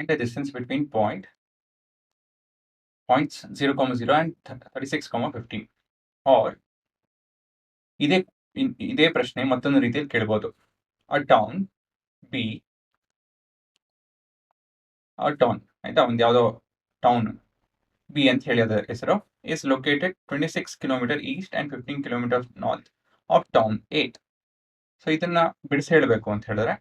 find the distance between points 0, 0 and 36, 15. Or ಇದೇ ಪ್ರಶ್ನೆ ಮತ್ತೊಂದು ರೀತಿಯಲ್ಲಿ ಕೇಳ್ಬೋದು. A town B, ಆಯ್ತಾ, ಒಂದು ಯಾವುದೋ ಟೌನ್ ಬಿ ಅಂತ ಹೇಳಿ ಅದರ ಹೆಸರು, is located 26 km east and 15 km north of town A. So ಇದನ್ನ ಬಿಡಿಸಿ ಹೇಳಬೇಕು ಅಂತ ಹೇಳಿದ್ರೆ,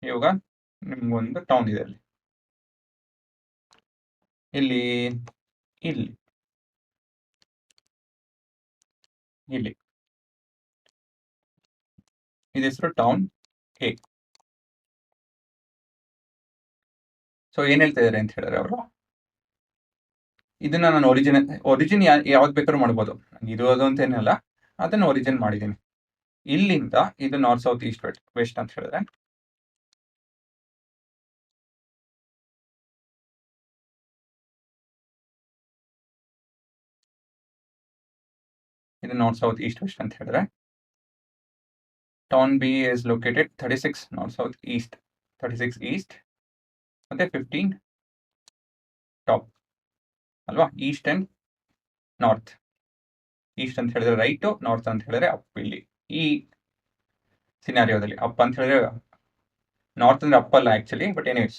ಇವಾಗ ನಿಮ್ಗೊಂದು ಟೌನ್ ಇದೆ ಅಲ್ಲಿ, ಇಲ್ಲಿ ಇಲ್ಲಿ ಇಲ್ಲಿ ಇದು ಹೆಸರು ಟೌನ್ ಎ. ಸೊ ಏನ್ ಹೇಳ್ತಾ ಇದಾರೆ ಅಂತ ಹೇಳಿದ್ರೆ ಅವರು, ಇದನ್ನ ನಾನು ಒರಿಜಿನ್ ಯಾವ್ದು ಬೇಕಾದ್ರೂ ಮಾಡ್ಬೋದು, ಇದು ಅದು ಅಂತ ಏನಲ್ಲ, ಅದನ್ನ ಒರಿಜಿನ್ ಮಾಡಿದ್ದೀನಿ. ಇಲ್ಲಿಂದ ಇದು ನಾರ್ತ್ ಸೌತ್ ಈಸ್ಟ್ ವೆಸ್ಟ್ ಅಂತ ಹೇಳಿದ್ರೆ, ಇದು ನಾರ್ತ್ ಸೌತ್ ಈಸ್ಟ್ ವೆಸ್ಟ್ ಅಂತ ಹೇಳಿದ್ರೆ, town B is located 36 north south East, 36 East ಮತ್ತೆ 15 ಟಾಪ್ ಅಲ್ವಾ. ಈಸ್ಟ್ ಅಂಡ್ ನಾರ್ತ್, ಈಸ್ಟ್ ಅಂತ ಹೇಳಿದ್ರೆ ರೈಟ್, ನಾರ್ತ್ ಅಂತ ಹೇಳಿದ್ರೆ ಅಪ್. ಇಲ್ಲಿ ಈ ಸಿನಾರಿಯೋದಲ್ಲಿ ಅಪ್ ಅಂತ ಹೇಳಿದ್ರೆ, ನಾರ್ತ್ ಅಂದ್ರೆ ಅಪ್ ಅಲ್ಲ ಆಕ್ಚುಲಿ, ಬಟ್ ಎನಿವೇಸ್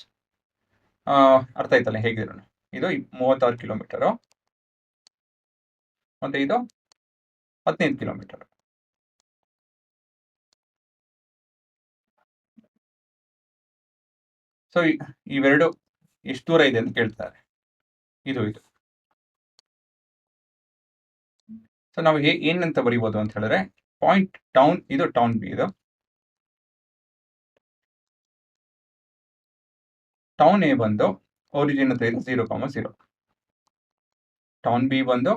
ಅರ್ಥ ಆಯ್ತಲ್ಲ ಹೇಗಿದ್ರು. ಇದು 36 ಕಿಲೋಮೀಟರು ಮತ್ತೆ ಇದು 15 ಕಿಲೋಮೀಟರ್. ಸೊ ಇವೆರಡು ಎಷ್ಟು ದೂರ ಇದೆ ಅಂತ ಕೇಳ್ತಾರೆ. ಇದು ಸೊ ನಾವು ಏನಂತ ಬರೀಬಹುದು ಅಂತ ಹೇಳಿದ್ರೆ, ಪಾಯಿಂಟ್ ಟೌನ್, ಇದು ಟೌನ್ ಬಿ, ಇದು ಟೌನ್ ಎ ಬಂದು ಒರಿಜಿನ್ ಹತ್ರ ಇದೆ 0, 0, ಟೌನ್ ಬಿ ಬಂದು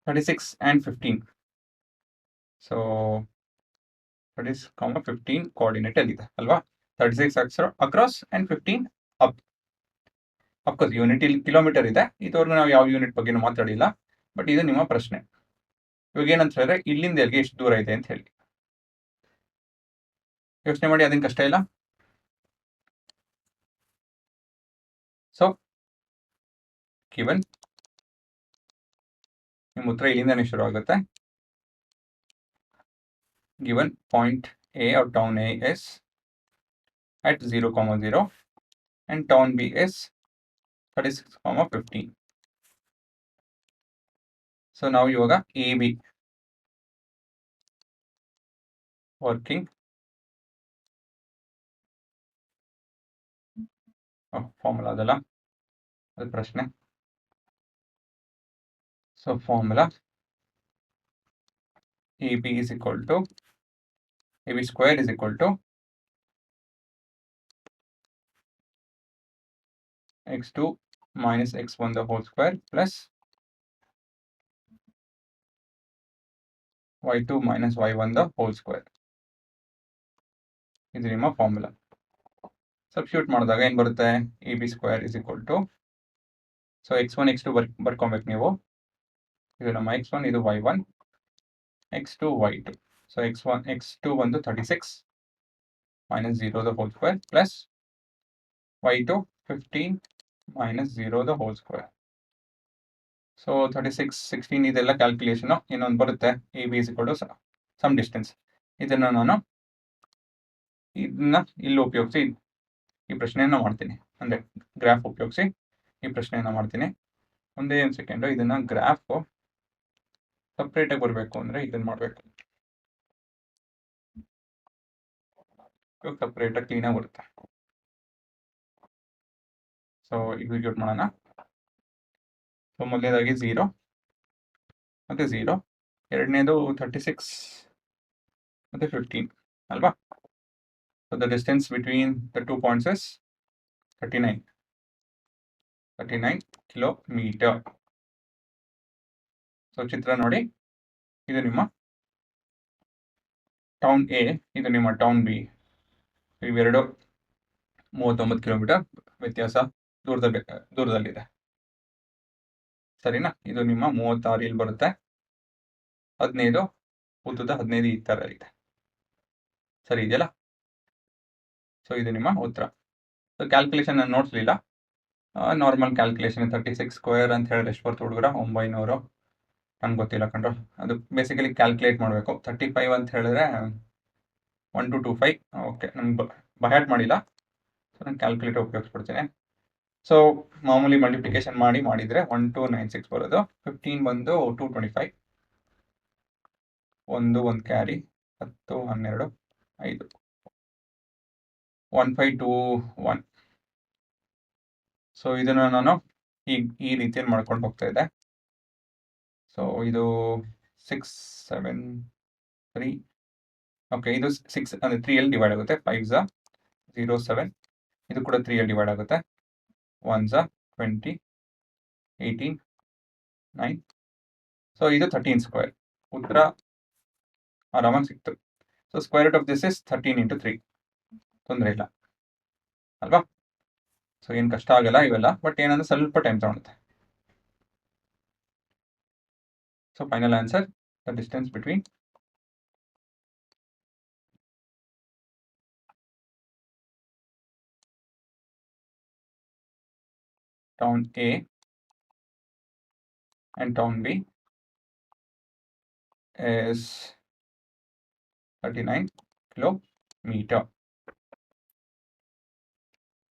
36 and 15. ಸೊ 36, 15 ಕೋಆರ್ಡಿನೇಟ್ ಅಲ್ಲಿದೆ ಅಲ್ವಾ. 36 across and 15 up. Of course unit ಇಲ್ಲಿ ಕಿಲೋಮೀಟರ್ ಇದೆ, ಇದುವರೆಗೂ ನಾವು ಯಾವ ಯೂನಿಟ್ ಬಗ್ಗೆನೂ ಮಾತಾಡಿಲ್ಲ, ಬಟ್ ಇದು ನಿಮ್ಮ ಪ್ರಶ್ನೆ. ಇವಾಗ ಏನಂತ ಹೇಳಿದ್ರೆ, ಇಲ್ಲಿಂದ ಎಲ್ಲಿಗೆ ಎಷ್ಟು ದೂರ ಇದೆ ಅಂತ ಹೇಳಿ ಯೋಚನೆ ಮಾಡಿ, ಅದೇನು ಕಷ್ಟ ಇಲ್ಲ. ಸೊ ಗಿವನ್ ನಿಮ್ಮ ಉತ್ತರ ಇಲ್ಲಿಂದಾನೇ ಶುರು ಆಗುತ್ತೆ. Given point A or town A is at 0, 0 and town B is 36, 15. So ನಾವು ಇವಾಗ ಎ ಬಿ ವರ್ಕಿಂಗ್ ಫಾರ್ಮುಲಾ ಅದಲ್ಲ, ಅದು ಪ್ರಶ್ನೆ. So formula A B is equal to AB square is equal to x2 minus x1 the whole square plus y2 minus y1 the whole square. ಇದು ನಿಮ್ಮ formula. Substitute ಮಾಡಿದಾಗ ಏನು ಬರುತ್ತೆ, AB square is equal to, so x1 x2 ಬರ್ಕೊಬೇಕು ನೀವು. ಇದು ನಮ್ಮ x1, ಇದು y1, x2 y2. So x2 ಬಂದು 36 minus 0 the whole square plus y2 15 minus 0 the whole square. So 36, 16 ಇದೆಲ್ಲ ಕ್ಯಾಲ್ಕುಲೇಷನ್. ಇನ್ನೊಂದು ಬರುತ್ತೆ A B is equal to some distance. ಇದನ್ನ ನಾನು ಇಲ್ಲಿ ಉಪಯೋಗಿಸಿ ಈ ಪ್ರಶ್ನೆಯನ್ನು ಮಾಡ್ತೀನಿ, ಅಂದರೆ ಗ್ರಾಫ್ ಉಪಯೋಗಿಸಿ ಈ ಪ್ರಶ್ನೆಯನ್ನು ಮಾಡ್ತೀನಿ. ಒಂದೇ ಒಂದು ಸೆಕೆಂಡು, ಇದನ್ನ ಗ್ರಾಫ್ ಸಪ್ರೇಟಾಗಿ ಬರಬೇಕು ಅಂದರೆ ಇದನ್ನು ಮಾಡಬೇಕು. ಸಪ್ರೇಟಾಗಿ ಕ್ಲೀನಾಗಿ ಬರುತ್ತೆ. ಸೊ ಎಕ್ಸಿಕ್ಯೂಟ್ ಮಾಡೋಣ. ಸೊ ಮೊದಲನೇದಾಗಿ 0 ಮತ್ತು 0, ಎರಡನೇದು 36 ಮತ್ತು 15 ಅಲ್ವಾ. So the distance between the 2 points is 39 kilometre. So ಚಿತ್ರ ನೋಡಿ, ಇದು ನಿಮ್ಮ ಟೌನ್ ಎ, ಇದು ನಿಮ್ಮ ಟೌನ್ ಬಿ. ಇವೆರಡು 39 ಕಿಲೋಮೀಟರ್ ವ್ಯತ್ಯಾಸ ದೂರದಲ್ಲಿದೆ, ಸರಿನಾ. ಇದು ನಿಮ್ಮ 36 ಇಲ್ಲಿ ಬರುತ್ತೆ, 15 ಉದ್ದದ 15 ಈ ಥರ ಇದೆ, ಸರಿ ಇದೆಯಲ್ಲ. ಸೊ ಇದು ನಿಮ್ಮ ಉತ್ತರ. ಸೊ ಕ್ಯಾಲ್ಕುಲೇಷನ್ ನಾನು ನೋಡಿಸ್ಲಿಲ್ಲ, ನಾರ್ಮಲ್ ಕ್ಯಾಲ್ಕುಲೇಷನ್ 36 ಸ್ಕ್ವೇರ್ ಅಂತ ಹೇಳಿದ್ರೆ ಎಷ್ಟು ಬರ್ತು ಹುಡುಗರ? 900. ನನಗೆ ಗೊತ್ತಿಲ್ಲ ಕಣ್ರು, ಅದು ಬೇಸಿಕಲಿ ಕ್ಯಾಲ್ಕುಲೇಟ್ ಮಾಡಬೇಕು. 35 ಅಂತ ಹೇಳಿದ್ರೆ 1225. ಓಕೆ, ನಮ್ಗೆ ಬಹ್ಯಾಟ್ ಮಾಡಿಲ್ಲ, ಸೊ ನಾನು ಕ್ಯಾಲ್ಕುಲೇಟರ್ ಉಪಯೋಗಿಸ್ಬಿಡ್ತೀನಿ. ಸೊ ಮಾಮೂಲಿ ಮಲ್ಟಿಪ್ಲಿಕೇಶನ್ ಮಾಡಿದರೆ 1296 ಬರೋದು. 15 ಬಂದು 225, 1 ಕ್ಯಾರಿ, 10 12 5 1521. ಸೊ ಇದನ್ನು ನಾನು ಈ ರೀತಿಯಲ್ಲಿ ಮಾಡ್ಕೊಂಡು ಹೋಗ್ತಾ ಇದ್ದೆ. ಸೊ ಇದು 6 7 3. ಓಕೆ, ಇದು 6 ಅಂದರೆ 3 ಡಿವೈಡ್ ಆಗುತ್ತೆ. 5 0 7. ಇದು ಕೂಡ 3 ಡಿವೈಡ್ ಆಗುತ್ತೆ. 1 20 18 9. ಸೊ ಇದು 13 ಸ್ಕ್ವೇರ್. ಉತ್ತರ ಆರಾಮಾಗಿ ಸಿಕ್ತು. So square root of this is 13 into 3. ತೊಂದರೆ ಇಲ್ಲ ಅಲ್ವಾ? ಸೊ ಏನು ಕಷ್ಟ ಆಗಲ್ಲ ಇವೆಲ್ಲ, ಬಟ್ ಏನಂದ್ರೆ ಸ್ವಲ್ಪ ಟೈಮ್ ತಗೊಳುತ್ತೆ. So final answer, the distance between town A and town B is 39 kilometer.